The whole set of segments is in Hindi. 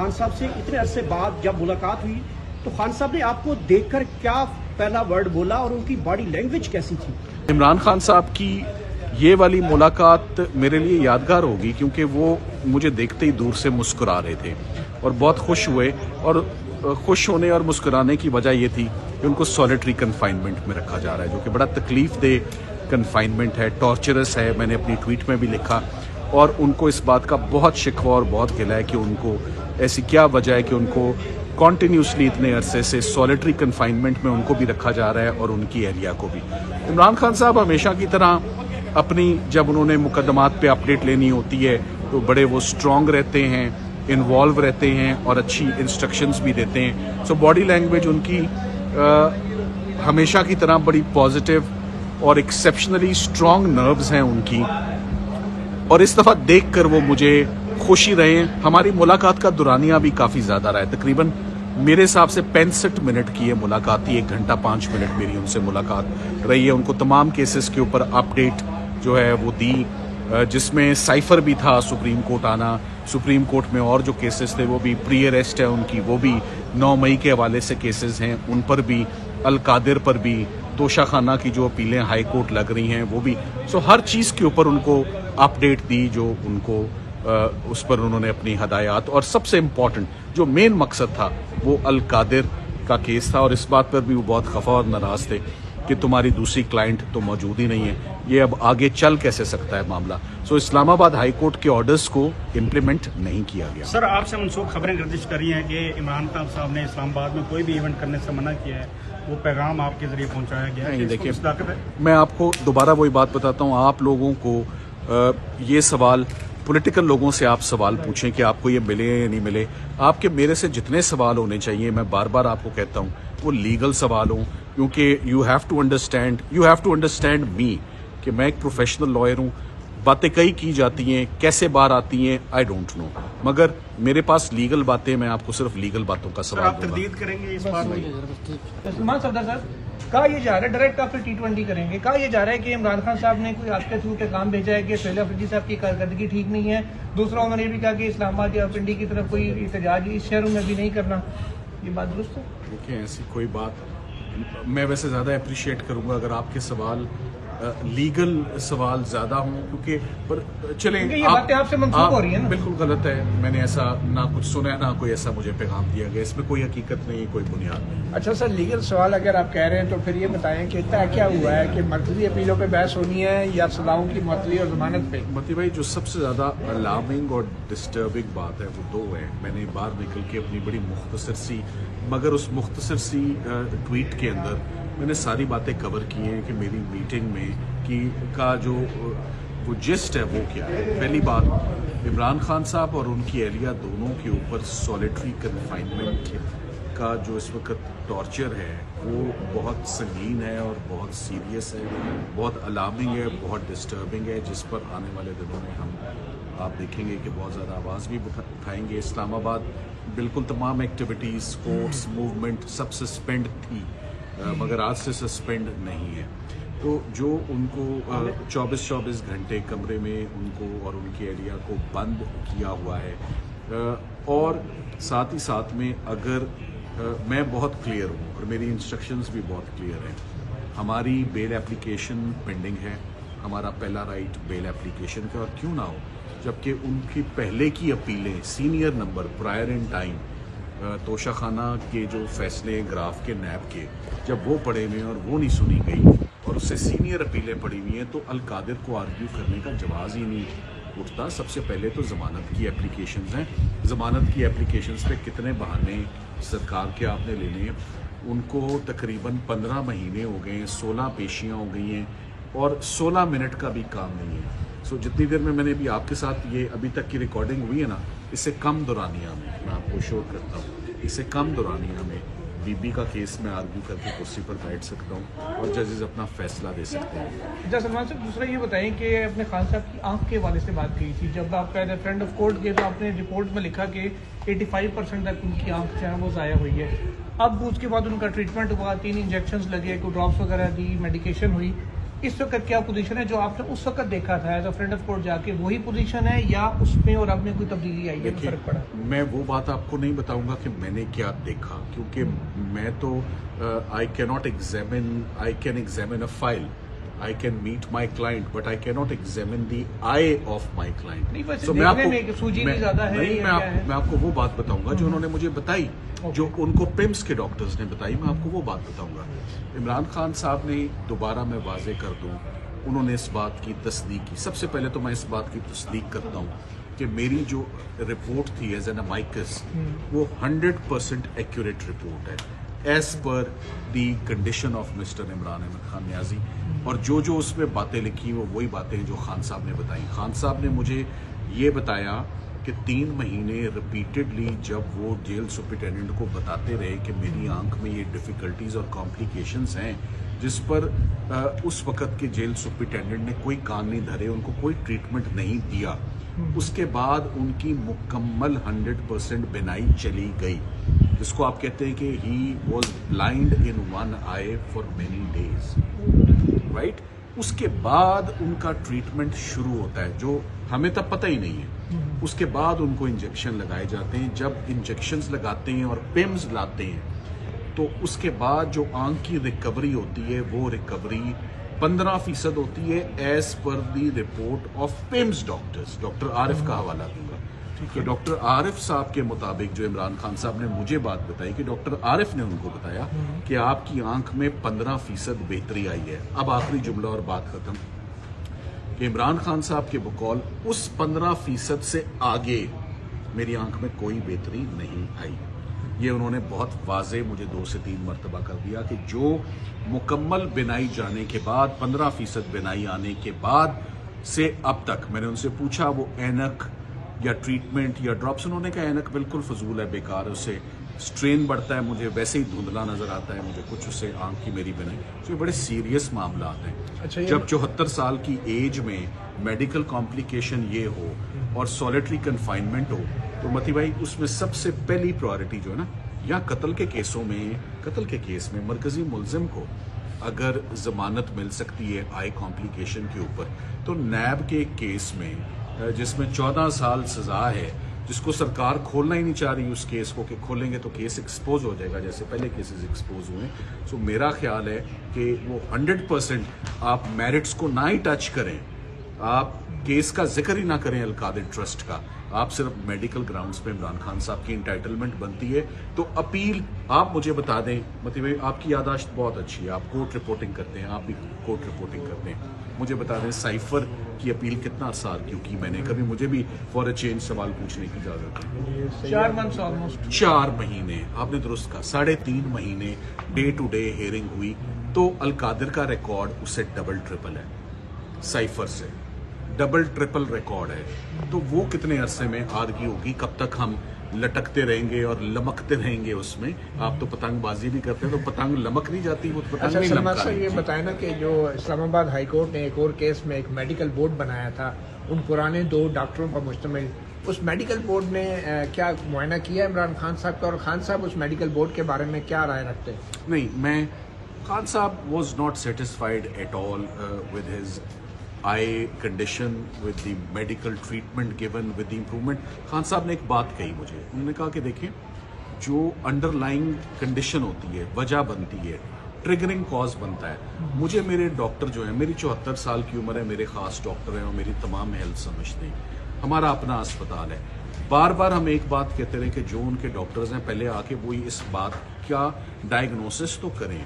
खान साहब से इतने अरसे बाद जब मुलाकात हुई तो खान साहब ने आपको देखकर क्या पहला वर्ड बोला और उनकी बॉडी लैंग्वेज कैसी थी? इमरान खान साहब की ये वाली मुलाकात मेरे लिए यादगार होगी क्योंकि वो मुझे देखते ही दूर से मुस्कुरा रहे थे और बहुत खुश हुए। और खुश होने और मुस्कुराने की वजह ये थी कि उनको सॉलिटरी कन्फाइनमेंट में रखा जा रहा है, जो कि बड़ा तकलीफ दे कन्फाइनमेंट है, टॉर्चरस है। मैंने अपनी ट्वीट में भी लिखा और उनको इस बात का बहुत शिकवा और बहुत गिला है कि उनको ऐसी क्या वजह है कि उनको कॉन्टीन्यूसली इतने अरसे से सॉलिटरी कन्फाइनमेंट में उनको भी रखा जा रहा है और उनकी एहलिया को भी। इमरान खान साहब हमेशा की तरह अपनी जब उन्होंने मुकदमात पे अपडेट लेनी होती है तो बड़े वो स्ट्रांग रहते हैं, इन्वॉल्व रहते हैं और अच्छी इंस्ट्रक्शंस भी देते हैं। सो बॉडी लैंग्वेज उनकी हमेशा की तरह बड़ी पॉजिटिव और एक्सेप्शनली स्ट्रांग नर्व्स हैं उनकी, और इस दफ़ा देखकर वो मुझे खुशी रहे। हमारी मुलाकात का दुरानिया भी काफ़ी ज़्यादा रहा है, तकरीबन मेरे हिसाब से 65 मिनट की ये मुलाकात थी। 1 घंटा 5 मिनट मेरी उनसे मुलाकात रही है। उनको तमाम केसेस के ऊपर अपडेट जो है वो दी, जिसमें साइफर भी था सुप्रीम कोर्ट आना। सुप्रीम कोर्ट में और जो केसेस थे वो भी प्री अरेस्ट है उनकी, वो भी 9 मई के हवाले से केसेस हैं, उन पर भी, अल कादिर पर भी, तोशा खाना की जो अपीलें हाई कोर्ट लग रही हैं वो भी। सो हर चीज़ के ऊपर उनको अपडेट दी जो उनको उस पर उन्होंने अपनी हदायत, और सबसे इम्पॉर्टेंट जो मेन मकसद था वो अल कादिर का केस था। और इस बात पर भी वो बहुत खफा और नाराज़ थे कि तुम्हारी दूसरी क्लाइंट तो मौजूद ही नहीं है, ये अब आगे चल कैसे सकता है मामला। सो इस्लामाबाद हाई कोर्ट के ऑर्डर्स को इम्प्लीमेंट नहीं किया गया। सर, आपसे मनसूख खबरें गर्दिश कर रही हैं कि इमरान खान साहब ने इस्लामाबाद में कोई भी इवेंट करने से मना किया है, वो पैगाम आपके जरिए पहुंचाया गया है। देखिए, मैं आपको दोबारा वही बात बताता हूँ, आप लोगों को ये सवाल पॉलिटिकल लोगों से आप सवाल पूछें कि आपको ये मिले या नहीं मिले। आपके मेरे से जितने सवाल होने चाहिए, मैं बार बार आपको कहता हूँ, वो लीगल सवाल हों, क्योंकि you have to understand me कि मैं एक प्रोफेशनल लॉयर हूँ। बातें कई की जाती हैं, कैसे बाहर आती हैं आई डोंट नो, मगर मेरे पास लीगल बातें, मैं आपको सिर्फ लीगल बातों का सवाल आप तरदीद करेंगे इस बात में? सलमान सफदर साहब, कहा यह जा रहा है डायरेक्ट आप T20 करेंगे, कहा यह जा रहा है कि इमरान खान साहब ने कोई आपके थ्रू पैगाम भेजा है कि शोएब अफरीदी साहब की कारकर्दगी ठीक नहीं है। दूसरा, उन्होंने भी कहा कि इस्लामाबाद या पिंडी की तरफ कोई एहतजाज इस शहरों में भी नहीं करना। ये बात दुरुस्त है? देखिए, ऐसी कोई बात, मैं वैसे ज़्यादा अप्रिशिएट करूँगा अगर आपके सवाल लीगल सवाल ज़्यादा हों, क्योंकि पर चलें, ये बातें आपसे मनसूख हो रही है ना? बिल्कुल गलत है। मैंने ऐसा ना कुछ सुना है, ना कोई ऐसा मुझे पैगाम दिया गया, इसमें कोई हकीकत नहीं, कोई बुनियाद नहीं। अच्छा सर, लीगल सवाल अगर आप कह रहे हैं तो फिर ये बताएं कि तय क्या हुआ है कि मर्कजी अपीलों पे बहस होनी है या सदाओं की मुअत्तली और जमानत पे? मती भाई, जो सबसे ज़्यादा अलार्मिंग और डिस्टर्बिंग बात है वो दो है। मैंने बाहर निकल के अपनी बड़ी मुख्तसर सी, मगर उस मुख्तसर सी ट्वीट के अंदर मैंने सारी बातें कवर की हैं कि मेरी मीटिंग में कि का जो वो जिस्ट है वो क्या है। पहली बात, इमरान खान साहब और उनकी एहलिया दोनों के ऊपर सॉलिटरी कन्फाइनमेंट का जो इस वक्त टॉर्चर है वो बहुत संगीन है और बहुत सीरियस है, बहुत अलार्मिंग है, बहुत डिस्टर्बिंग है, जिस पर आने वाले दिनों में हम आप देखेंगे कि बहुत ज़्यादा आवाज़ भी उठाएंगे। इस्लामाबाद बिल्कुल तमाम एक्टिविटीज़, कोर्ट्स, मूवमेंट सब सस्पेंड थी, मगर आज से सस्पेंड नहीं है। तो जो उनको 24-24 घंटे कमरे में उनको और उनकी एहलिया को बंद किया हुआ है, और साथ ही साथ में अगर मैं बहुत क्लियर हूँ और मेरी इंस्ट्रक्शंस भी बहुत क्लियर हैं, हमारी बेल एप्लीकेशन पेंडिंग है, हमारा पहला राइट बेल एप्लीकेशन का, और क्यों ना हो, जबकि उनकी पहले की अपीलें senior number prior in time, Toshakhana के जो फैसले ग्राफ के नैब के, जब वो पड़े हुए हैं और वो नहीं सुनी गई और उससे सीनियर अपीलें पड़ी हुई हैं, तो अल कादिर को आर्ग्यू करने का जवाब ही नहीं उठता। सबसे पहले तो ज़मानत की एप्लीकेशंस हैं, ज़मानत की एप्लीकेशंस पे कितने बहाने सरकार के आपने लेने हैं। उनको तकरीबन 15 महीने हो गए हैं, 16 पेशियाँ हो गई हैं और 16 मिनट का भी काम नहीं है। सो जितनी देर में मैंने भी आपके साथ ये अभी तक की रिकॉर्डिंग हुई है ना, इससे कम दुरानिया में मैं आपको शोर करता हूँ, इससे कम दुरानिया में बीबी का केस में आर्ग्यू करके कुर्सी पर बैठ सकता हूँ और जजेस अपना फैसला दे सकते हैं। अच्छा सलमान साहब, दूसरा ये बताएं कि अपने खान साहब की आंख के हवाले से बात कही थी, जब आप as a friend of court गए तो आपने रिपोर्ट में लिखा कि 85% तक उनकी आंख जो है वो ज़ाया हुई है। अब उसके बाद उनका ट्रीटमेंट हुआ, 3 इंजेक्शंस लगे, कोई ड्रॉप्स वगैरह दी, मेडिकेशन हुई, इस वक्त क्या पोजीशन है? जो आपने उस वक्त देखा था as a friend of court जाके, वही पोजीशन है या उसमें और अब में कोई तब्दीली आई है, फर्क पड़ा? मैं वो बात आपको नहीं बताऊंगा कि मैंने क्या देखा, क्योंकि मैं तो I can examine a file, I can meet my client, but I cannot examine the eye of my client. नहीं, बस So देखने में कि सूजी भी ज्यादा है नहीं, या क्या है? मैं आपको वो बात बताऊंगा जो उन्होंने मुझे बताई, जो उनको पिम्स के डॉक्टर्स ने बताई, मैं आपको वो बात बताऊंगा। इमरान खान साहब ने, दोबारा मैं वाजे कर दूं, उन्होंने इस बात की तस्दीक की। सबसे पहले तो मैं इस बात की तस्दीक करता हूँ कि मेरी जो रिपोर्ट थी एज एन अमाइकस, वो 100% एक्यूरेट रिपोर्ट है as per the condition of mister Imran Ahmed Khan Niazi. और जो उसमें बातें लिखी वो वही बातें हैं जो खान साहब ने बताई। खान साहब ने मुझे ये बताया कि 3 महीने रिपीटेडली जब वो जेल सुपरिटेंडेंट को बताते रहे कि मेरी आंख में ये डिफ़िकल्टीज और कॉम्प्लिकेशंस हैं, जिस पर उस वक़्त के जेल सुपरिटेंडेंट ने कोई कान नहीं धरे, उनको कोई ट्रीटमेंट नहीं दिया। उसके बाद उनकी मुकम्मल 100% बिनाई चली गई, जिसको आप कहते हैं कि he was blind in one I for many days, right. उसके बाद उनका ट्रीटमेंट शुरू होता है, जो हमें तब पता ही नहीं है। उसके बाद उनको इंजेक्शन लगाए जाते हैं। जब इंजेक्शन्स लगाते हैं और पिम्स लाते हैं, तो उसके बाद जो आंख की रिकवरी होती है, वो रिकवरी 15% होती है as per the report of PIMS doctors. Doctor Arif का हवाला दूंगा। तो डॉक्टर आरिफ साहब के मुताबिक, जो इमरान खान साहब ने मुझे बात बताई, कि डॉक्टर आरिफ ने उनको बताया कि आपकी आंख में 15% बेहतरी आई है। अब आखिरी जुमला और बात खत्म, कि इमरान खान साहब के बकौल उस 15% से आगे मेरी आंख में कोई बेहतरी नहीं आई। ये उन्होंने बहुत वाजे मुझे 2 से 3 मरतबा कर दिया कि जो मुकम्मल बिनाई जाने के बाद, 15% बिनाई आने के बाद से अब तक, मैंने उनसे पूछा वो ऐनक या ट्रीटमेंट या ड्रॉप्स, उन्होंने कहा ऐनक बिल्कुल फजूल है, बेकार है, उससे स्ट्रेन बढ़ता है, मुझे वैसे ही धुंधला नजर आता है, मुझे कुछ उससे आंख की मेरी बनाई। तो ये बड़े सीरियस मामला हैं। अच्छा, जब 74 साल की एज में मेडिकल कॉम्प्लिकेशन ये हो और सॉलिटरी कन्फाइनमेंट हो, तो मती भाई उसमें सबसे पहली प्रायोरिटी जो है ना, या कत्ल के केस में मरकजी मुलजिम को अगर जमानत मिल सकती है आई कॉम्प्लिकेशन के ऊपर, तो नैब के केस में जिसमें 14 साल सजा है, जिसको सरकार खोलना ही नहीं चाह रही उस केस को, कि खोलेंगे तो केस एक्सपोज हो जाएगा जैसे पहले केसेस एक्सपोज हुए। सो मेरा ख्याल है कि वो 100% आप मेरिट्स को ना ही टच करें, आप केस का जिक्र ही ना करें अलकादिर ट्रस्ट का, आप सिर्फ मेडिकल ग्राउंड्स पे इमरान खान साहब की इंटाइटलमेंट बनती है तो अपील आप मुझे बता दें। मतलब भाई आपकी यादाश्त बहुत अच्छी है, आप कोर्ट रिपोर्टिंग करते हैं, आप भी कोर्ट रिपोर्टिंग करते हैं, मुझे बता दें साइफर की अपील कितना साल क्योंकि मैंने कभी, मुझे भी फॉर अ चेंज सवाल पूछने की इजाजत है। 4 मंथ्स ऑलमोस्ट, 4 महीने आपने दुरुस्त कहा, 3.5 महीने डे टू डे हियरिंग हुई, तो अलकादिर का रिकॉर्ड उससे डबल ट्रिपल है, साइफर से डबल ट्रिपल रिकॉर्ड है। तो वो कितने अरसे में आर्गी होगी, कब तक हम लटकते रहेंगे और लमकते रहेंगे उसमें। आप तो पतंगबाजी भी करते हैं, तो पतंग लमक नहीं जाती, वो पतंग अच्छा नहीं सलमान लमका साहब, ये रही। बताएं ना कि जो इस्लामाबाद हाई कोर्ट ने एक और केस में एक मेडिकल बोर्ड बनाया था, उन पुराने 2 डॉक्टरों पर मुश्तमिल, उस मेडिकल बोर्ड ने क्या मुआयना किया इमरान खान साहब का, और खान साहब उस मेडिकल बोर्ड के बारे में क्या राय रखते हैं? नहीं, मैं खान साहब was not satisfied at all with his I condition, with the medical treatment given, with the improvement. Khan साहब ने एक बात कही मुझे, उन्होंने कहा कि देखें, जो अंडरलाइंग कंडीशन होती है, वजह बनती है, ट्रिगरिंग कॉज बनता है, मुझे मेरे डॉक्टर जो है, मेरी 74 साल की उम्र है, मेरे खास डॉक्टर हैं और मेरी तमाम हेल्थ समझते हैं, हमारा अपना अस्पताल है। बार बार हम एक बात कहते रहे कि जो उनके डॉक्टर्स हैं पहले आके वो इस बात का डायग्नोसिस तो करें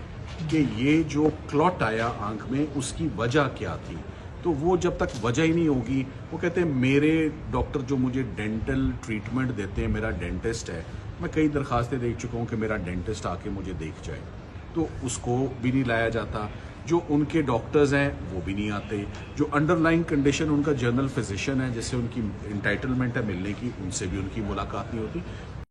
कि ये जो क्लॉट आया आंख में उसकी वजह क्या थी। तो वो जब तक वजह ही नहीं होगी, वो कहते हैं मेरे डॉक्टर जो मुझे डेंटल ट्रीटमेंट देते हैं, मेरा डेंटिस्ट है, मैं कई दरखास्तें देख चुका हूँ कि मेरा डेंटिस्ट आके मुझे देख जाए, तो उसको भी नहीं लाया जाता। जो उनके डॉक्टर्स हैं वो भी नहीं आते, जो अंडरलाइंग कंडीशन उनका जनरल फिजिशियन है जिससे उनकी इंटाइटलमेंट है मिलने की, उनसे भी उनकी मुलाकात नहीं होती।